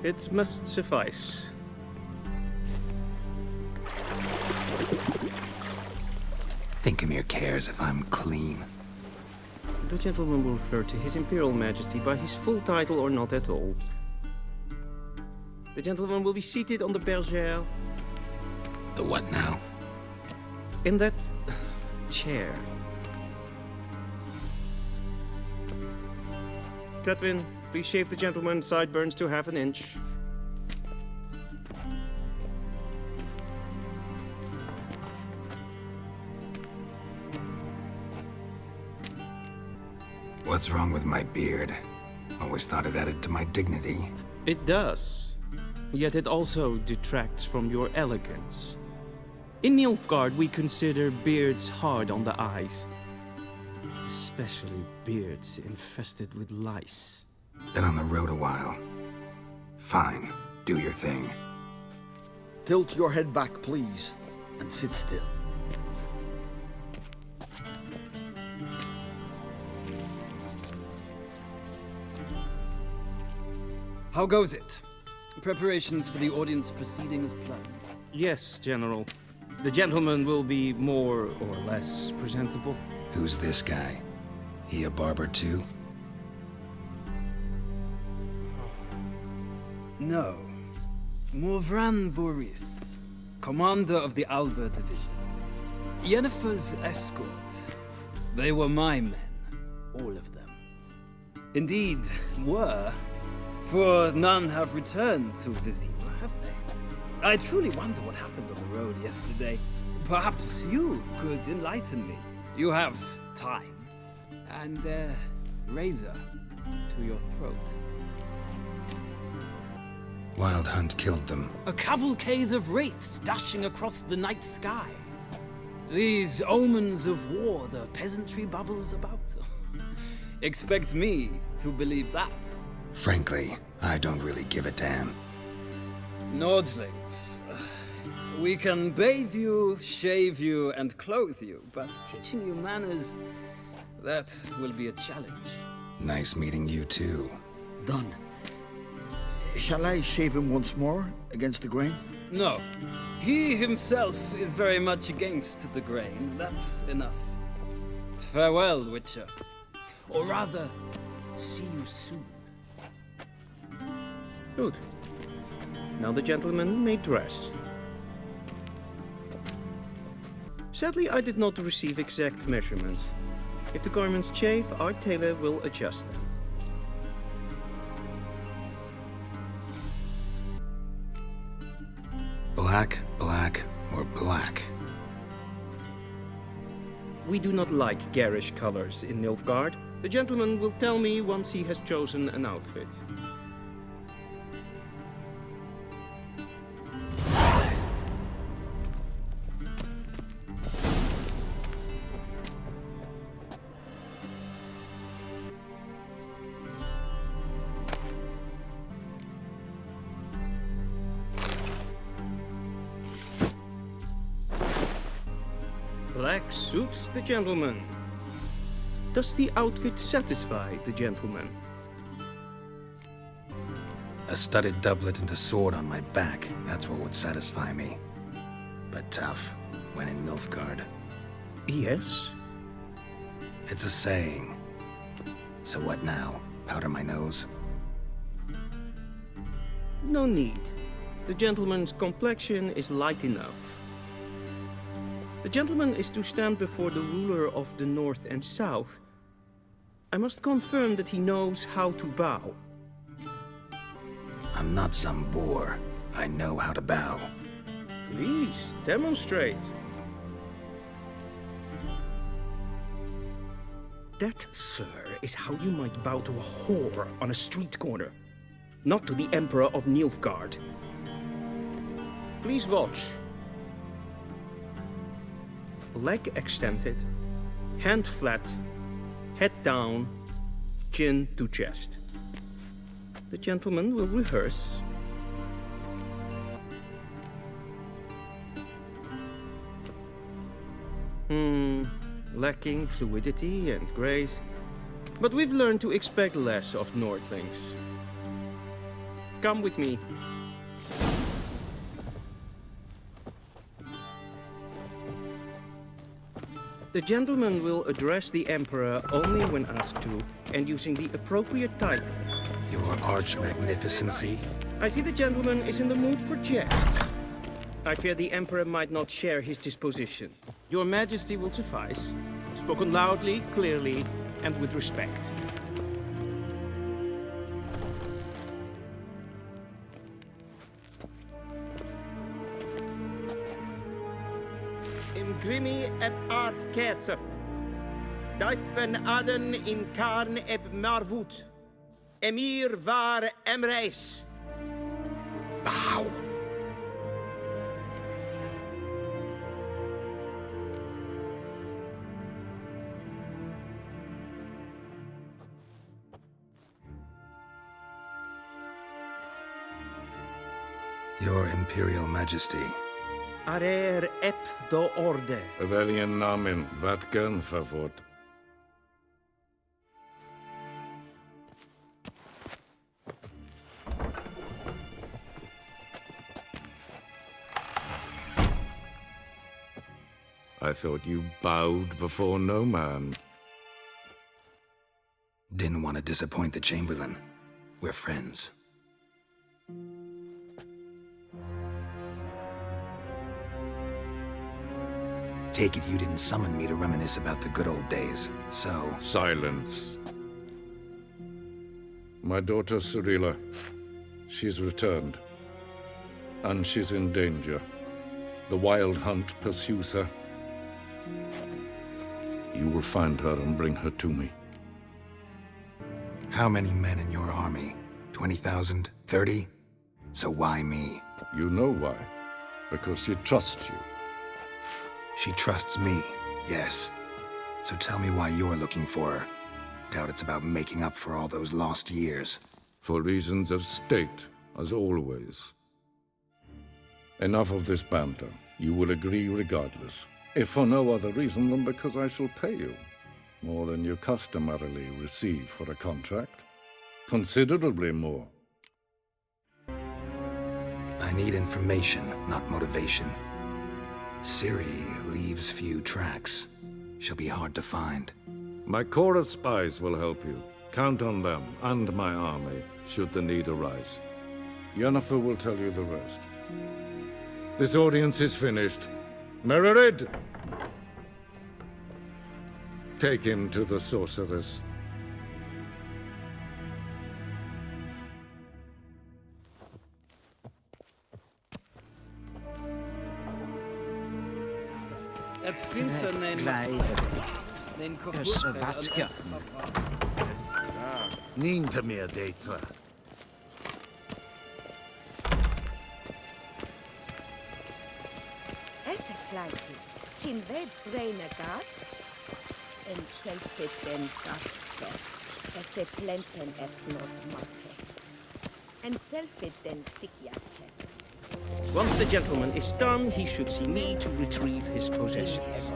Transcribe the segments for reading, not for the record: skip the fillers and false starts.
It must suffice. Think Emhyr cares if I'm clean? The gentleman will refer to His Imperial Majesty by his full title or not at all. The gentleman will be seated on the bergère. The what now? In that chair. Catwin, please shave the gentleman's sideburns to ½ inch. What's wrong with my beard? Always thought it added to my dignity. It does. Yet it also detracts from your elegance. In Nilfgaard, we consider beards hard on the eyes. Especially beards infested with lice. Been on the road a while. Fine, do your thing. Tilt your head back, please, and sit still. How goes it? Preparations for the audience proceeding as planned? Yes, General. The gentleman will be more or less presentable. Who's this guy? He a barber too? No. Morvran Vorius, commander of the Alba division. Yennefer's escort. They were my men, all of them. Indeed, were. For none have returned to Vixen, have they? I truly wonder what happened on the road yesterday. Perhaps you could enlighten me. You have time. And a razor to your throat. Wild Hunt killed them. A cavalcade of wraiths dashing across the night sky. These omens of war the peasantry bubbles about. Expect me to believe that. Frankly, I don't really give a damn. Nordlings. We can bathe you, shave you, and clothe you, but teaching you manners, that will be a challenge. Nice meeting you too. Done. Shall I shave him once more, against the grain? No. He himself is very much against the grain. That's enough. Farewell, Witcher. Or rather, see you soon. Good. Now the gentleman may dress. Sadly, I did not receive exact measurements. If the garments chafe, our tailor will adjust them. Black, black, or black? We do not like garish colors in Nilfgaard. The gentleman will tell me once he has chosen an outfit. Black suits the gentleman. Does the outfit satisfy the gentleman? A studded doublet and a sword on my back, that's what would satisfy me. But tough, when in Nilfgaard. Yes. It's a saying. So what now? Powder my nose? No need. The gentleman's complexion is light enough. The gentleman is to stand before the ruler of the North and South. I must confirm that he knows how to bow. I'm not some boor. I know how to bow. Please, demonstrate. That, sir, is how you might bow to a whore on a street corner, not to the Emperor of Nilfgaard. Please watch. Leg extended, hand flat, head down, chin to chest. The gentleman will rehearse. Lacking fluidity and grace. But we've learned to expect less of Nordlings. Come with me. The gentleman will address the Emperor only when asked to, and using the appropriate title. Your arch-magnificency? I see the gentleman is in the mood for jests. I fear the Emperor might not share his disposition. Your Majesty will suffice. Spoken loudly, clearly, and with respect. Grimi eb art ketzer. Dijfen aden in karn eb marvoet. Emhyr var emreis. Bow! Your Imperial Majesty. Arer ep the orde. Velen namen, vatken favort. I thought you bowed before no man. Didn't want to disappoint the Chamberlain. We're friends. Take it you didn't summon me to reminisce about the good old days, so... Silence. My daughter Cirilla, she's returned. And she's in danger. The Wild Hunt pursues her. You will find her and bring her to me. How many men in your army? 20,000? 30? So why me? You know why. Because she trusts you. She trusts me, yes. So tell me why you're looking for her. Doubt it's about making up for all those lost years. For reasons of state, as always. Enough of this banter. You will agree regardless. If for no other reason than because I shall pay you. More than you customarily receive for a contract. Considerably more. I need information, not motivation. Ciri leaves few tracks. She'll be hard to find. My corps of spies will help you. Count on them, and my army, should the need arise. Yennefer will tell you the rest. This audience is finished. Mererid! Take him to the sorceress. Ninta meer deitra. Esse pleiti, kin ved Renegade, en selfit den dafte, esse plenten etnot make, en selfit den sikiate. Once the gentleman is done, he should see me to retrieve his possessions.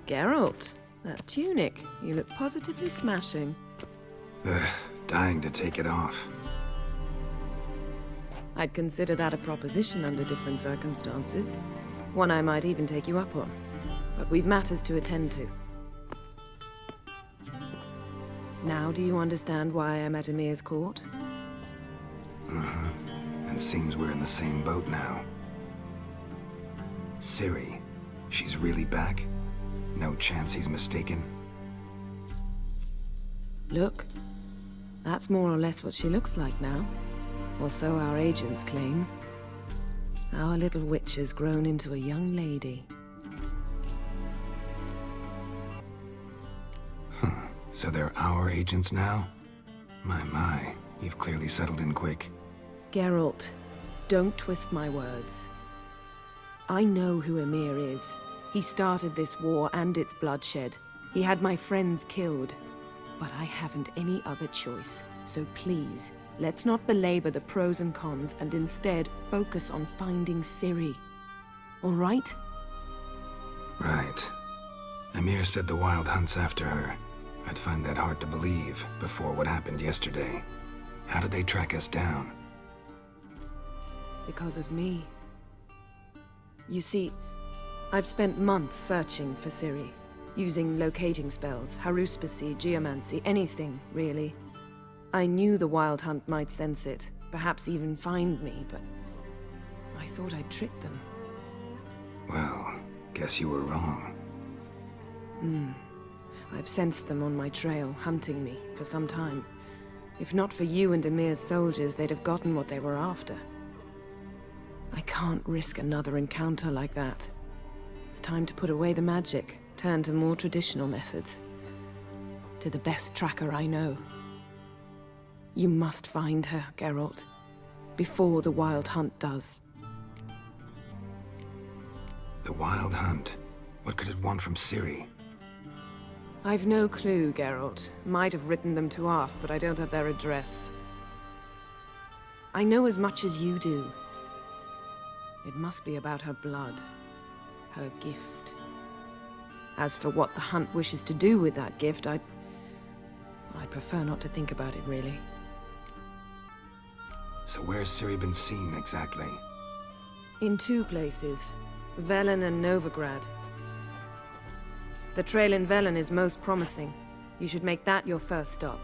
Geralt, that tunic. You look positively smashing. Dying to take it off. I'd consider that a proposition under different circumstances. One I might even take you up on. But we've matters to attend to. Now do you understand why I'm at Emhyr's court? And seems we're in the same boat now. Ciri, she's really back? No chance he's mistaken? Look, that's more or less what she looks like now. Or so our agents claim. Our little witch has grown into a young lady. So they're our agents now? My, you've clearly settled in quick. Geralt, don't twist my words. I know who Emhyr is. He started this war and its bloodshed. He had my friends killed. But I haven't any other choice. So please, let's not belabor the pros and cons and instead focus on finding Ciri. All right? Right. Emhyr said the Wild Hunt's after her. I'd find that hard to believe before what happened yesterday. How did they track us down? Because of me. You see, I've spent months searching for Ciri, using locating spells, haruspicy, geomancy, anything, really. I knew the Wild Hunt might sense it, perhaps even find me, but I thought I'd tricked them. Well, guess you were wrong. I've sensed them on my trail, hunting me, for some time. If not for you and Emhyr's soldiers, they'd have gotten what they were after. I can't risk another encounter like that. It's time to put away the magic, turn to more traditional methods. To the best tracker I know. You must find her, Geralt. Before the Wild Hunt does. The Wild Hunt? What could it want from Ciri? I've no clue, Geralt. Might have written them to ask, but I don't have their address. I know as much as you do. It must be about her blood. Her gift. As for what the Hunt wishes to do with that gift, I'd prefer not to think about it, really. So where's Ciri been seen, exactly? In 2 places. Velen and Novigrad. The trail in Velen is most promising. You should make that your first stop.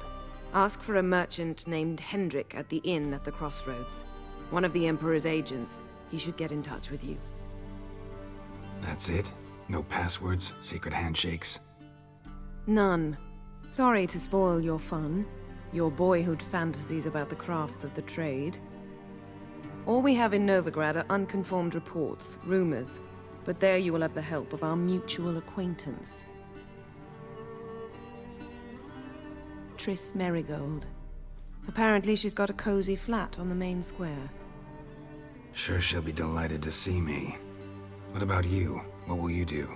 Ask for a merchant named Hendrik at the inn at the crossroads. One of the Emperor's agents. He should get in touch with you. That's it? No passwords, secret handshakes? None. Sorry to spoil your fun. Your boyhood fantasies about the crafts of the trade. All we have in Novigrad are unconfirmed reports, rumors. But there you will have the help of our mutual acquaintance. Triss Merigold. Apparently she's got a cozy flat on the main square. Sure she'll be delighted to see me. What about you? What will you do?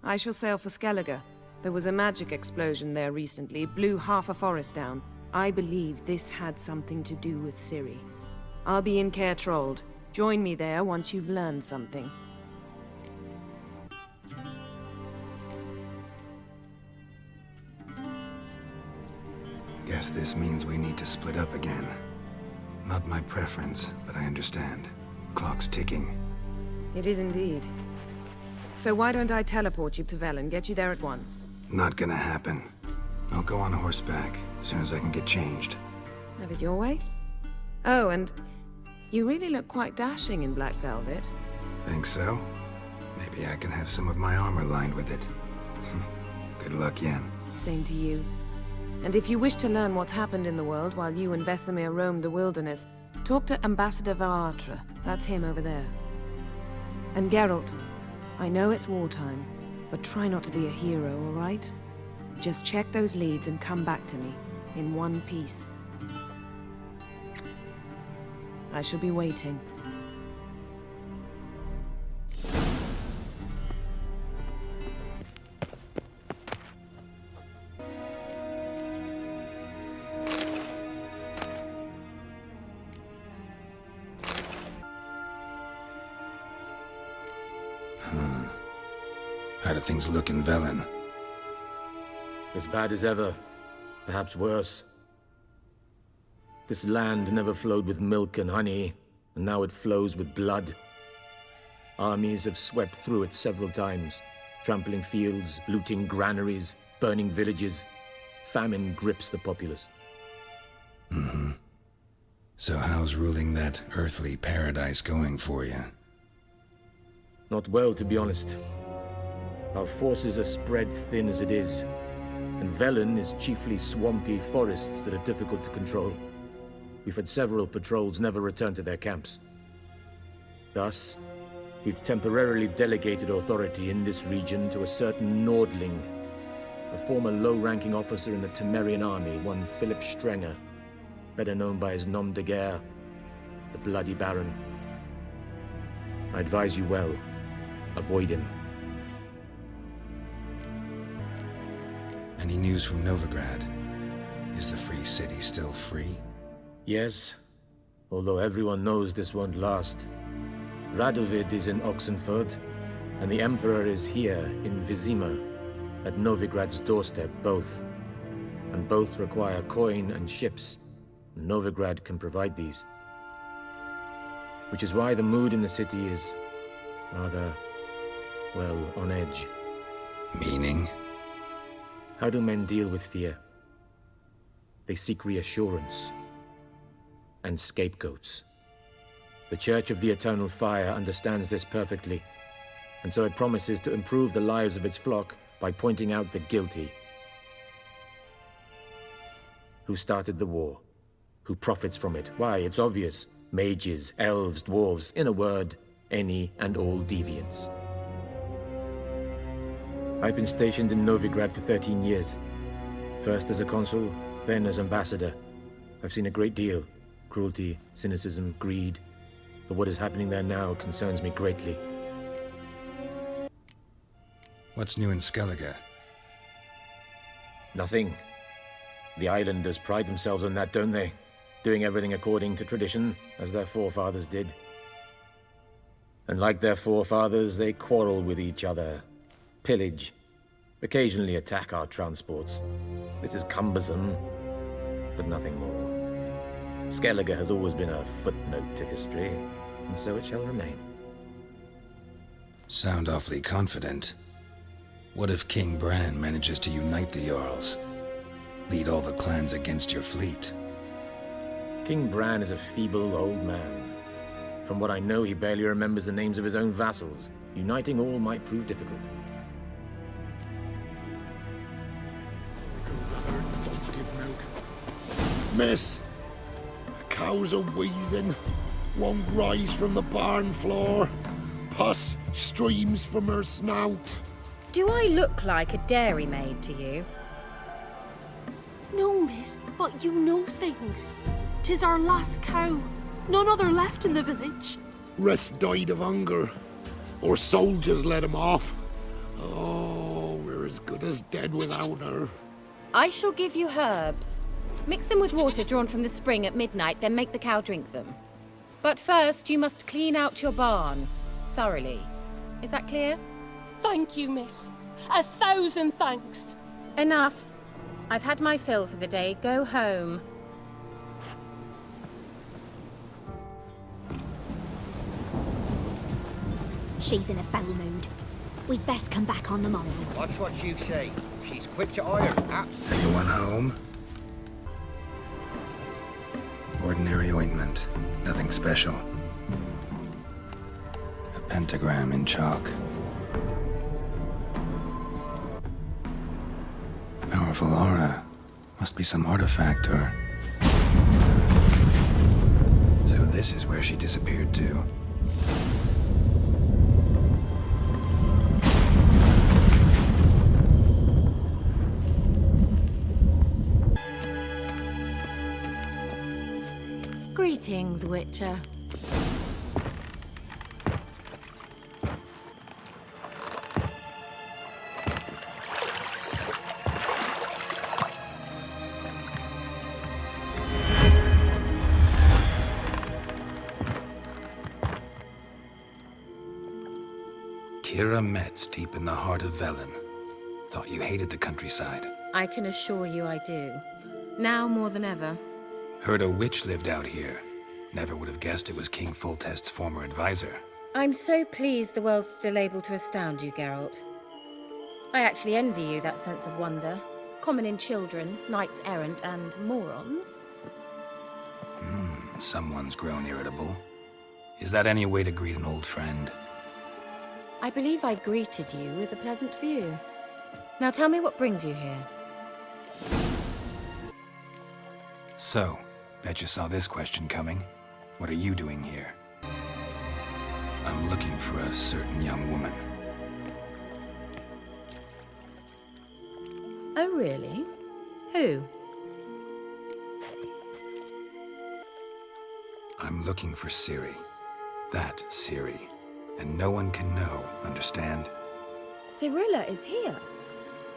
I shall sail for Skellige. There was a magic explosion there recently, blew half a forest down. I believe this had something to do with Ciri. I'll be in Caer Trold. Join me there once you've learned something. Guess this means we need to split up again. Not my preference, but I understand. Clock's ticking. It is indeed. So why don't I teleport you to Velen, get you there at once? Not gonna happen. I'll go on horseback, as soon as I can get changed. Have it your way? Oh, and you really look quite dashing in black velvet. Think so? Maybe I can have some of my armor lined with it. Good luck, Yen. Same to you. And if you wish to learn what's happened in the world while you and Vesemir roamed the wilderness, talk to Ambassador Attre. That's him over there. And Geralt, I know it's wartime, but try not to be a hero, all right? Just check those leads and come back to me, in one piece. I shall be waiting. How do things look in Velen? As bad as ever. Perhaps worse. This land never flowed with milk and honey, and now it flows with blood. Armies have swept through it several times, trampling fields, looting granaries, burning villages. Famine grips the populace. So how's ruling that earthly paradise going for you? Not well, to be honest. Our forces are spread thin as it is, and Velen is chiefly swampy forests that are difficult to control. We've had several patrols never return to their camps. Thus, we've temporarily delegated authority in this region to a certain Nordling, a former low-ranking officer in the Temerian army, one Philip Strenger, better known by his nom de guerre, the Bloody Baron. I advise you well. Avoid him. Any news from Novigrad? Is the free city still free? Yes, although everyone knows this won't last. Radovid is in Oxenford, and the Emperor is here in Vizima. at Novigrad's doorstep, both. And both require coin and ships. Novigrad can provide these. Which is why the mood in the city is rather, well, on edge. Meaning? How do men deal with fear? They seek reassurance and scapegoats. The Church of the Eternal Fire understands this perfectly, and so it promises to improve the lives of its flock by pointing out the guilty. Who started the war? Who profits from it? Why, it's obvious. Mages, elves, dwarves, in a word, any and all deviants. I've been stationed in Novigrad for 13 years. First as a consul, then as ambassador. I've seen a great deal. Cruelty, cynicism, greed. But what is happening there now concerns me greatly. What's new in Skellige? Nothing. The islanders pride themselves on that, don't they? Doing everything according to tradition, as their forefathers did. And like their forefathers, they quarrel with each other, pillage, occasionally attack our transports. This is cumbersome, but nothing more. Skellige has always been a footnote to history, and so it shall remain. Sound awfully confident. What if King Bran manages to unite the Jarls? Lead all the clans against your fleet? King Bran is a feeble old man. From what I know, he barely remembers the names of his own vassals. Uniting all might prove difficult. Miss, the cows are wheezing, won't rise from the barn floor. Pus streams from her snout. Do I look like a dairymaid to you? No, miss, but you know things. 'Tis our last cow. None other left in the village. Rest died of hunger. Or soldiers let him off. Oh, we're as good as dead without her. I shall give you herbs. Mix them with water drawn from the spring at midnight, then make the cow drink them. But first, you must clean out your barn. Thoroughly. Is that clear? Thank you, miss. 1,000 thanks. Enough. I've had my fill for the day. Go home. She's in a foul mood. We'd best come back on the morrow. Watch what you say. She's quick to iron. Anyone home? Ordinary ointment. Nothing special. A pentagram in chalk. Powerful aura. Must be some artifact or... So this is where she disappeared to. Greetings, Witcher. Keira Metz, deep in the heart of Velen. Thought you hated the countryside. I can assure you I do. Now more than ever. Heard a witch lived out here. Never would have guessed it was King Foltest's former advisor. I'm so pleased the world's still able to astound you, Geralt. I actually envy you that sense of wonder. Common in children, knights errant, and morons. Someone's grown irritable. Is that any way to greet an old friend? I believe I greeted you with a pleasant view. Now tell me what brings you here. So, bet you saw this question coming. What are you doing here? I'm looking for a certain young woman. Oh, really? Who? I'm looking for Ciri. That Ciri. And no one can know, understand? Cirilla is here.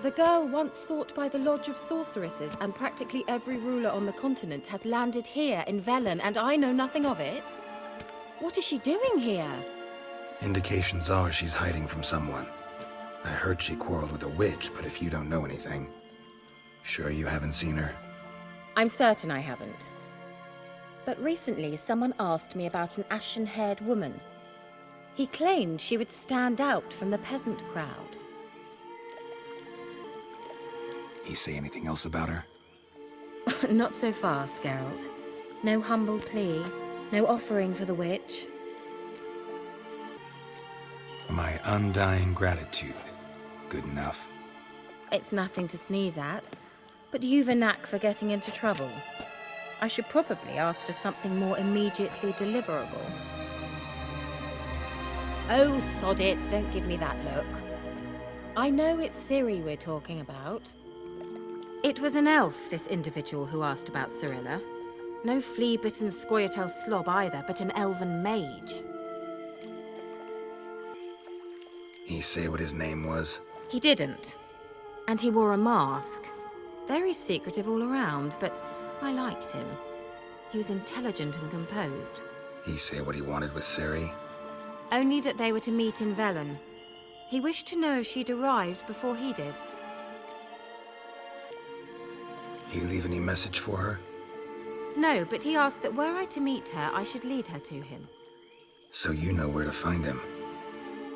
The girl once sought by the Lodge of Sorceresses, and practically every ruler on the continent has landed here in Velen, and I know nothing of it. What is she doing here? Indications are she's hiding from someone. I heard she quarreled with a witch, but if you don't know anything, sure you haven't seen her? I'm certain I haven't. But recently, someone asked me about an ashen-haired woman. He claimed she would stand out from the peasant crowd. He say anything else about her? Not so fast, Geralt. No humble plea, no offering for the witch. My undying gratitude. Good enough. It's nothing to sneeze at, but you've a knack for getting into trouble. I should probably ask for something more immediately deliverable. Oh, sod it, don't give me that look. I know it's Ciri we're talking about. It was an elf, this individual who asked about Cirilla. No flea-bitten Scoia'tael slob either, but an elven mage. He say what his name was? He didn't. And he wore a mask. Very secretive all around, but I liked him. He was intelligent and composed. He say what he wanted with Ciri? Only that they were to meet in Velen. He wished to know if she'd arrived before he did. He leave any message for her? No, but he asked that were I to meet her, I should lead her to him. So you know where to find him?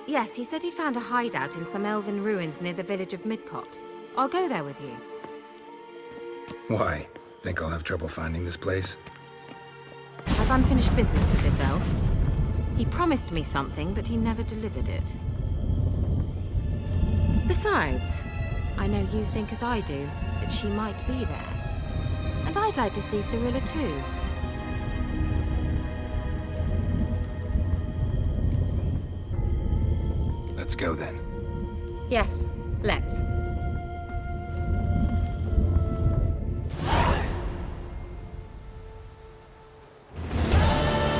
Yes, he said he found a hideout in some elven ruins near the village of M.2. I'll go there with you. Why? Think I'll have trouble finding this place? I've unfinished business with this elf. He promised me something, but he never delivered it. Besides, I know you think as I do, that she might be there. And I'd like to see Cirilla too. Let's go then. Yes, let's.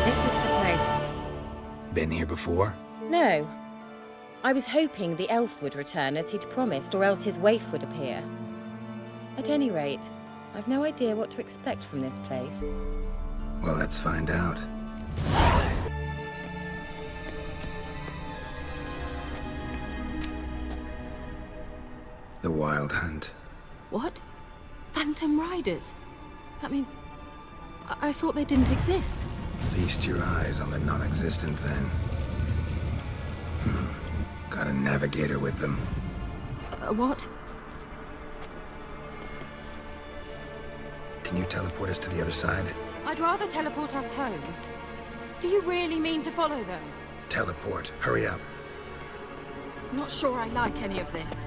This is the place. Been here before? No. I was hoping the elf would return as he'd promised, or else his waif would appear. At any rate, I've no idea what to expect from this place. Well, let's find out. The Wild Hunt. What? Phantom Riders? That means... I thought they didn't exist. Feast your eyes on the non-existent then. Got a navigator with them. What? Can you teleport us to the other side? I'd rather teleport us home. Do you really mean to follow them? Teleport. Hurry up. Not sure I like any of this.